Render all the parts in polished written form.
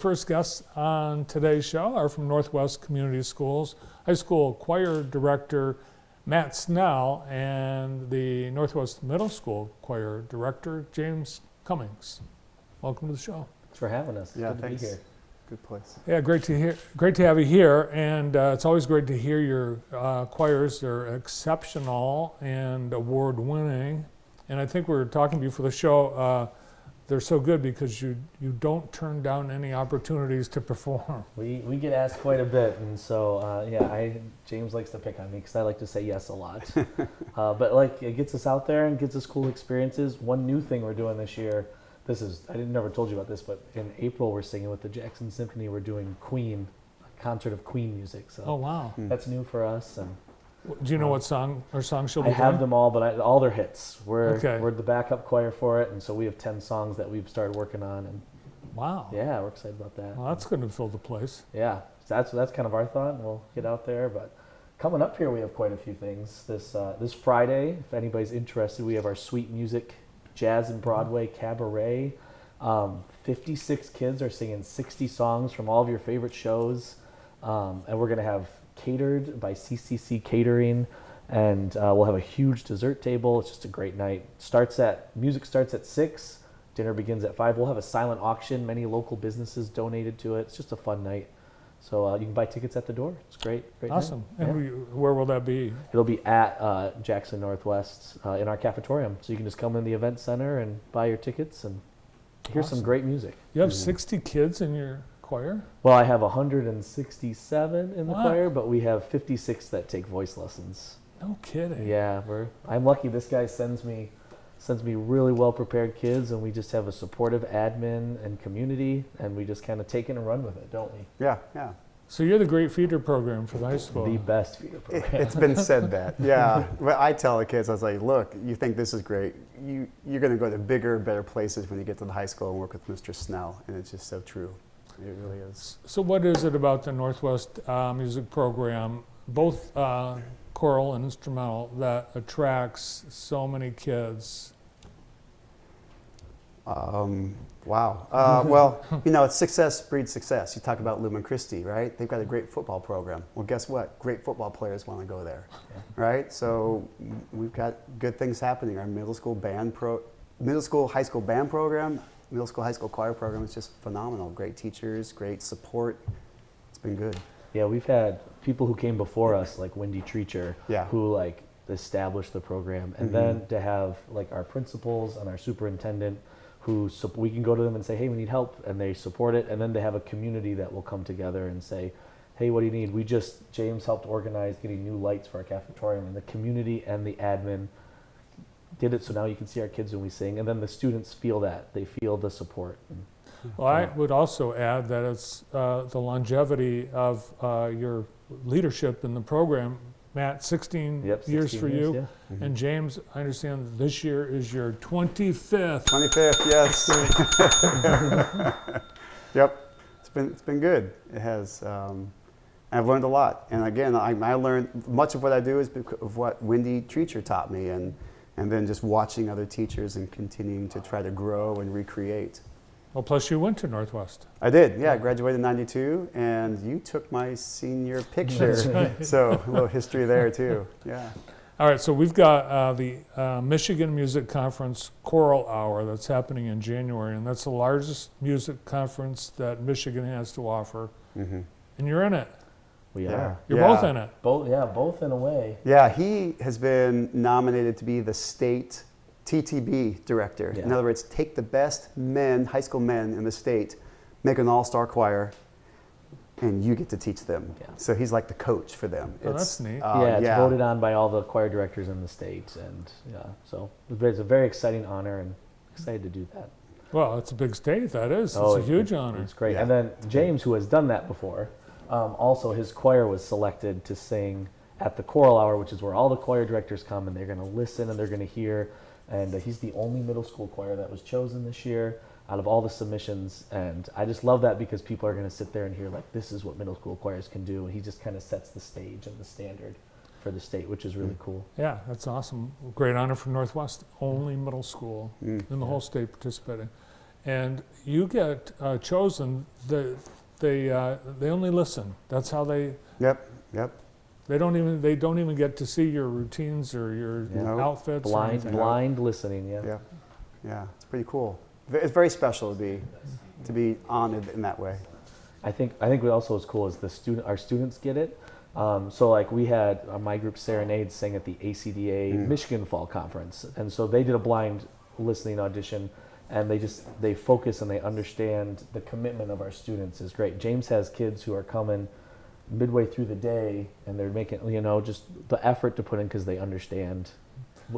First guests on today's show are from Northwest Community Schools High School Choir Director Matt Snell and the Northwest Middle School Choir Director James Cummings. Welcome to the show. Thanks for having us. Yeah, Good thanks. to be here. Good place. Yeah, great to have you here, and it's always great to hear your choirs. They're exceptional and award-winning, and I think we were talking before the show. They're so good because you don't turn down any opportunities to perform. We get asked quite a bit, and so James likes to pick on me because I like to say yes a lot. But like it gets us out there and gets us cool experiences. One new thing we're doing this year. I never told you about this, but in April we're singing with the Jackson Symphony. We're doing Queen, a concert of Queen music. So Oh wow! that's new for us. And Do you know what song or song she'll be I have doing? them all, but all their hits. We're Okay. the backup choir for it, and so we have 10 songs that we've started working on. And Wow! yeah, we're excited about that. Well, that's going to fill the place. Yeah, so that's kind of our thought, and we'll get out there. But coming up here, we have quite a few things. This Friday, if anybody's interested, we have our Sweet Music Jazz and Broadway Cabaret. 56 kids are singing 60 songs from all of your favorite shows, and we're going to have catered by CCC Catering, and we'll have a huge dessert table. It's just a great night. Music starts at 6, dinner begins at 5. We'll have a silent auction. Many local businesses donated to it. It's just a fun night. So you can buy tickets at the door. It's great night. Awesome. Yeah. And where will that be? It'll be at Jackson Northwest in our cafetorium. So you can just come in the event center and buy your tickets and hear some Awesome. great music. You have 60 kids in your choir? Well, I have 167 in the Wow. choir, but we have 56 that take voice lessons. No kidding. Yeah, I'm lucky. This guy sends me really well prepared kids, and we just have a supportive admin and community, and we just kind of take it and run with it, don't we? Yeah. So you're the great feeder program for the high school. The best feeder program. It's been said that. Yeah. Well, I tell the kids, I was like, look, you think this is great. You're going to go to bigger, better places when you get to the high school and work with Mr. Snell. And it's just so true. It really is. So what is it about the Northwest music program, both choral and instrumental, that attracts so many kids? Wow. Well, it's success breeds success. You talk about Lumen Christi, right? They've got a great football program. Well, guess what? Great football players want to go there, right? So we've got good things happening. Our middle school, high school band program, middle school, high school choir program is just phenomenal. Great teachers, great support. It's been good. Yeah, we've had people who came before us, like Wendy Treacher, Yeah. who established the program, and then to have our principals and our superintendent who we can go to them and say, hey, we need help, and they support it, and then to have a community that will come together and say, hey, what do you need? James helped organize getting new lights for our cafetorium, and the community and the admin did it, so now you can see our kids when we sing, and then the students feel that. They feel the support. Well, I would also add that it's the longevity of your leadership in the program. Matt, 16 years 16 for you. yeah. And James, I understand that this year is your 25th. 25th, yes. Yep, it's been good. It has. I've learned a lot, and again, I learned much of what I do is because of what Wendy Treacher taught me, and then just watching other teachers and continuing to try to grow and recreate. Well, plus you went to Northwest. I did, yeah. I graduated in '92, and you took my senior picture. That's right. So a little history there too. Yeah. All right, so we've got the Michigan Music Conference Choral Hour that's happening in January, and that's the largest music conference that Michigan has to offer. Mm-hmm. And you're in it. We Yeah. are. You're both in it. Both in a way. Yeah, he has been nominated to be the state TTB director. Yeah. In other words, take the best men, high school men in the state, make an all-star choir, and you get to teach them. Yeah. So he's like the coach for them. Oh, that's neat. It's voted on by all the choir directors in the state, and so it's a very exciting honor, and excited to do that. Well, it's a big state, that is. It's a huge honor. It's great. Yeah. And then James, who has done that before, also his choir was selected to sing at the choral hour, which is where all the choir directors come, and they're going to listen and they're going to hear. And he's the only middle school choir that was chosen this year out of all the submissions. And I just love that because people are going to sit there and hear, this is what middle school choirs can do. And he just kind of sets the stage and the standard for the state, which is really cool. Yeah, that's awesome. Great honor for Northwest. Only middle school in the whole state participating. and you get chosen. They only listen. That's how they. Yep. Yep. They don't even get to see your routines or your No. outfits. or Blind anything. blind listening. Yeah. Yeah. Yeah. It's pretty cool. It's very special to be honored in that way. I think what also is cool is our students get it. So like we had my group Serenade sing at the ACDA Michigan Fall Conference, and so they did a blind listening audition, and they focus and they understand the commitment of our students is great. James has kids who are coming midway through the day, and they're making just the effort to put in because they understand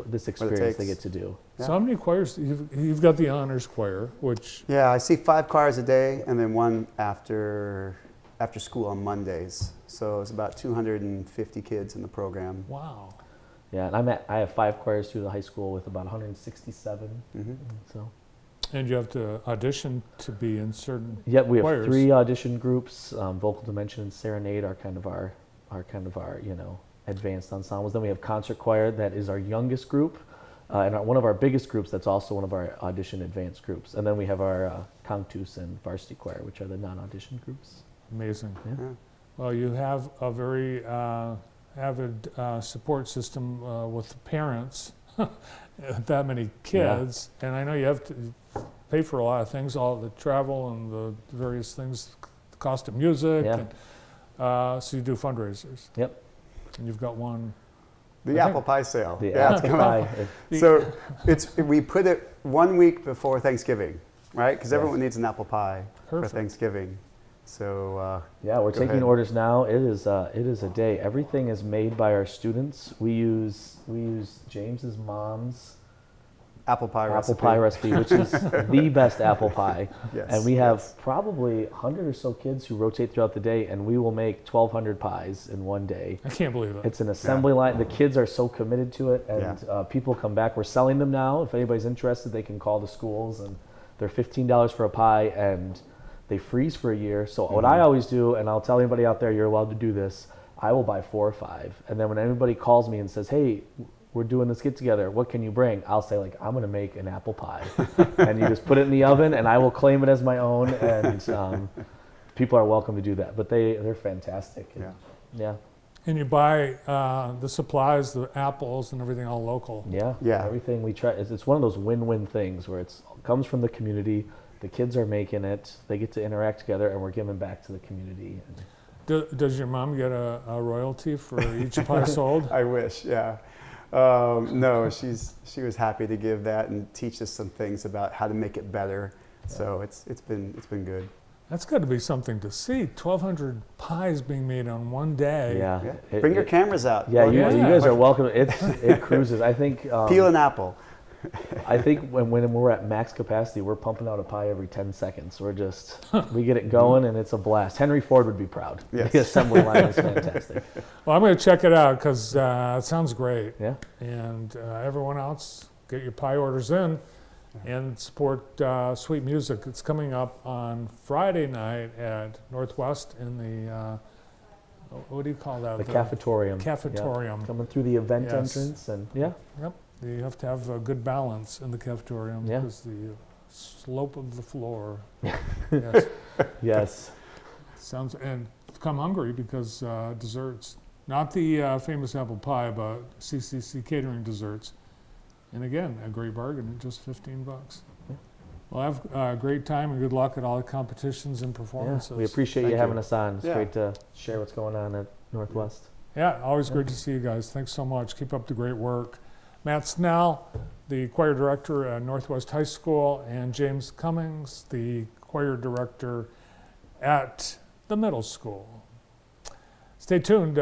this experience they get takes. to do. Yeah. So how many choirs? You've got the honors choir, which Yeah, I see 5 choirs a day, and then one after school on Mondays. So it's about 250 kids in the program. wow. Yeah, and I have 5 choirs through the high school with about 167. Hmm. So And you have to audition to be in certain. yeah, we have choirs. 3 audition groups. Vocal Dimension and Serenade are kind of our advanced ensembles. Then we have concert choir that is our youngest group, and one of our biggest groups that's also one of our audition advanced groups. And then we have our Conctus and varsity choir, which are the non-audition groups. Amazing. Yeah. Yeah. Well, you have a very avid support system with the parents, that many kids, and I know you have to pay for a lot of things, all the travel and the various things, the cost of music. Yeah. And, so you do fundraisers. Yep. And you've got one. The Okay. apple pie sale. The Yeah, it's apple coming up. pie. So we put it 1 week before Thanksgiving, right? Because Yes. everyone needs an apple pie Perfect. for Thanksgiving. So Yeah, we're Go taking ahead. orders now. It is a day. Everything is made by our students. We use James's mom's apple pie recipe. apple pie recipe, which is the best apple pie. Yes. And we have probably 100 or so kids who rotate throughout the day, and we will make 1,200 pies in one day. I can't believe it. It's an assembly line. The kids are so committed to it, and people come back. We're selling them now. If anybody's interested, they can call the schools, and they're $15 for a pie, and they freeze for a year. So what I always do, and I'll tell anybody out there, you're allowed to do this, I will buy 4 or 5. And then when anybody calls me and says, hey, we're doing this get together, what can you bring? I'll say, like, I'm going to make an apple pie. And you just put it in the oven, and I will claim it as my own. And people are welcome to do that. But they're fantastic. And, yeah. And you buy the supplies, the apples and everything all local. Yeah. Yeah. Everything we try, it's one of those win-win things where it comes from the community. The kids are making it. They get to interact together, and we're giving back to the community. Does your mom get a royalty for each pie sold? I wish, yeah. No, she was happy to give that and teach us some things about how to make it better. So it's been good. That's got to be something to see. 1,200 pies being made on one day. Yeah. Yeah. Bring your cameras out. Yeah, Well, you yeah. guys are welcome. It cruises. I think. Peel an apple. I think when we're at max capacity, we're pumping out a pie every 10 seconds. We get it going, and it's a blast. Henry Ford would be proud. Yes. The assembly line is fantastic. Well, I'm going to check it out because it sounds great. Yeah. And everyone else, get your pie orders in and support Sweet Music. It's coming up on Friday night at Northwest in the, what do you call that? The cafetorium. Cafetorium. Yeah. Coming through the event Yes. entrance, and yeah. Yep. You have to have a good balance in the cafetorium Yeah. because the slope of the floor. Yes. Yes. Sounds, and come hungry because desserts, not the famous apple pie, but CCC catering desserts. And again, a great bargain at just $15. Yeah. Well, have a great time and good luck at all the competitions and Yeah. performances. We appreciate Thank you having you. us on. It's Yeah. great to share what's going on at Northwest. Yeah, always great to see you guys. Thanks so much. Keep up the great work. Matt Snell, the choir director at Northwest High School, and James Cummings, the choir director at the middle school. Stay tuned.